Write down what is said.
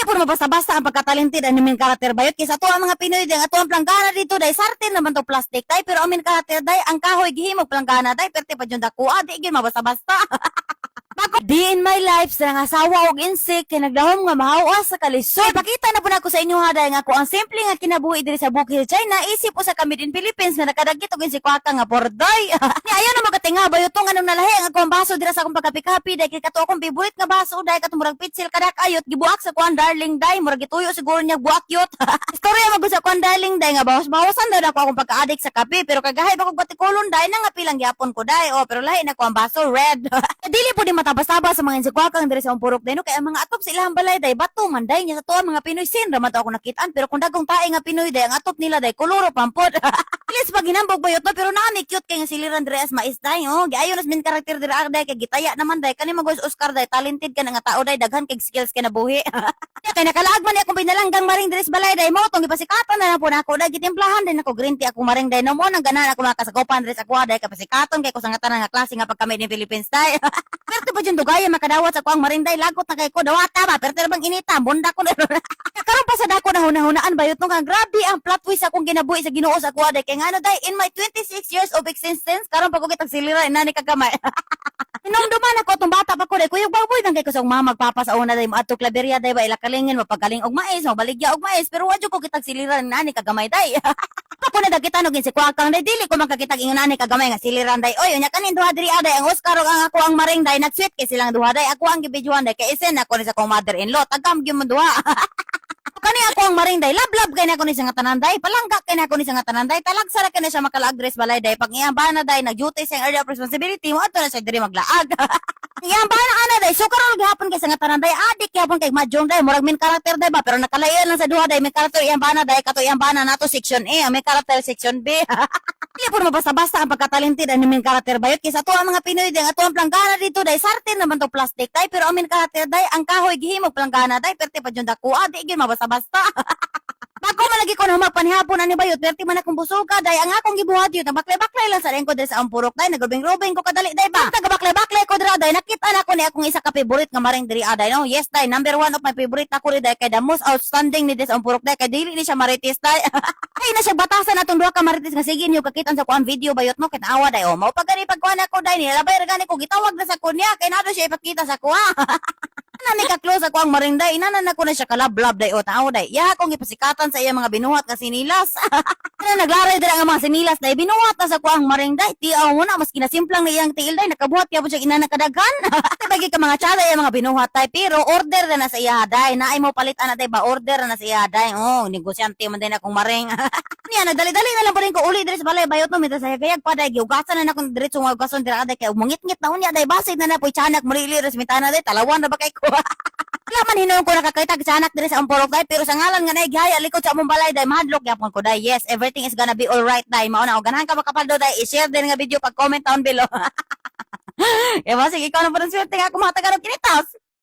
puro mabasa-basa ang pagkatalented ang main character bayot kaysa to ang mga Pinoy day ato ang planggana dito day sartin naman to plastic day pero ang main character day ang kahoy gihimo planggana day perte pa jud dako di gyud mabasa-basa. Di in my life sa nga asawa og insect kay nagdahom nga mahawa sa kalisod. Pakita na po na ko sa inyo haday nga ko ang simple nga kinabuhi diri sa bukid China isip po sa kami din Philippines nga nakadagit og si kwaka nga porday. Ni ayo na magatinga bayotong anong nalahi ang akong baso dira sa akong pagkapi-kapi day kay kato akong favorite nga baso day kato murag pitsil kadak ayot gibuak sa kuan darling day murag gituyo siguro niya buak yot. Istorya magud sa kuan darling day nga bawas-bawasan daw ako akong pagka-addict sa kape pero kagahay ba kog batikulon day nangapilang gyapon ko day pero lahi na ko ang baso red. Dili po di matabas-tabas sa mga insikwakang diri sa Umpurok day no kay ang mga atop sa ilang balay day bato man day nya sa tuwa mga Pinoy sin ra man to ako nakitaan pero kung dagong tae nga Pinoy day ang atop nila day koloro pampod. Ilis pag ginambog bayot no pero nani cute kay nga siliran diri as mais day giayon as min karakter diri day kay gitaya naman day kani magos Oscar day talented ka nga tao day daghan kay skills kay nabuhi. Kay nakalaag man akong binalanggang maring diri sa balay day mo tong gipasikatan na po nako day gitimplahan din ako green tea ako maring day no mo nang ganan ako makasagopan diri sa kuha day kapasikaton kay ko sa ngatanan nga klase nga pagkami ni Philippines day. Pero pa jud dugay makadawat sa kuang marinday lagot na kay ko dawata ba pero bang inita bunda ko karon pa sa dako na hunahunaan bayot no nga grabe ang plot twist akong ginabuhi sa Ginoo sa kuha day kay ngano day in my 26 years of existence karon pa ko kitag silira inani kagamay. Hinumduman ako tong bata pa ko day kuyog baboy nang kay ko sa mama magpapa sa una day maato klaberya day ba ilakalingin mapagaling og mais mabaligya og mais pero wadyo ko kitag silira inani kagamay day. Ako na dagita no gin si kwakang day dili ko makakitag inani kagamay nga siliran day oy unya kanin duha diri aday ang Oscar ug ang ako ang maring day nag-sweet kay silang duha day ako ang gibidyohan day kay isen ako ni sa kong mother-in-law tagam gyud mo duha. Kani ako ang maring day love kay na ako ni sa nga tanan day palangga kay na ako ni sa nga tanan day talagsa ra kay na siya makala-address balay day pag iyang bana day nag-duty sa area of responsibility mo adto na siya diri maglaag. Iyang bana ana day so karon gihapon kay sa nga tanan day adik gyapon kay majong day murag min character day ba pero nakalayan lang sa duha day may character iyang bana day kato iyang bana nato section A may character section B. Dili po mabasa-basa ang pagkatalented ang main character bayot kaysa to ang mga Pinoy day ato ang planggana dito day sartin naman to plastic day pero ang main character day ang kahoy gihimo planggana day perte pa jud dako di gyud mabasa-basa. Bago man lagi ko na magpanihapon ani bayot perti man akong busuga day ang akong gibuhat yun baklay-baklay lang sa ko diri sa Umpurok day nagrubing-rubing ko kadali day ba taga baklay-baklay ko dira day nakita na ko ni akong isa ka favorite nga maring diri aday no yes day number 1 of my favorite ako ri day kay the most outstanding ni this Umpurok day kay dili ni siya marites day. Ay na siya batasan atong duha ka marites nga sige niyo kakitan sa kuan video bayot no kay naawa day mao pagani pagkuan ako day ni labay ra gani ko gitawag na sa kunya kay nado siya ipakita sa kuha. Nani ka close ako ang marinday inanan ako na siya kalablab day o tao day ya akong ipasikatan sa iya mga binuhat nga sinilas. Ano naglaray dira nga mga sinilas day binuhat na sa kuang marinday tiaw mo na mas kinasimplang na iyang tiil day nakabuhat kaya po siya inana kadaghan. Bagi ka mga tsada iya mga binuhat tay pero order na sa iya day na ay mo palitan na day ba order na sa iya day negosyante man din akong maring. Niya nagdali-dali na lang pa rin ko uli diri sa balay bayot no mita sa gayag pa day giugasan na akong diretso nga ugason dira day kay mungit-ngit na unya day basid na poy tiyanak mulili resmitana day talawan na ba kay ko. Wala man hinuon ko nakakita sa anak diri sa Umpurok day pero sa ngalan nga nay gihaya likod sa among balay day mahadlok gyapon ko day yes everything is gonna be all right day mao na og ganahan ka makapaldo day i-share din nga video pag comment down below. Sige ikaw na po ng swerte nga ako mga taga-kinitas.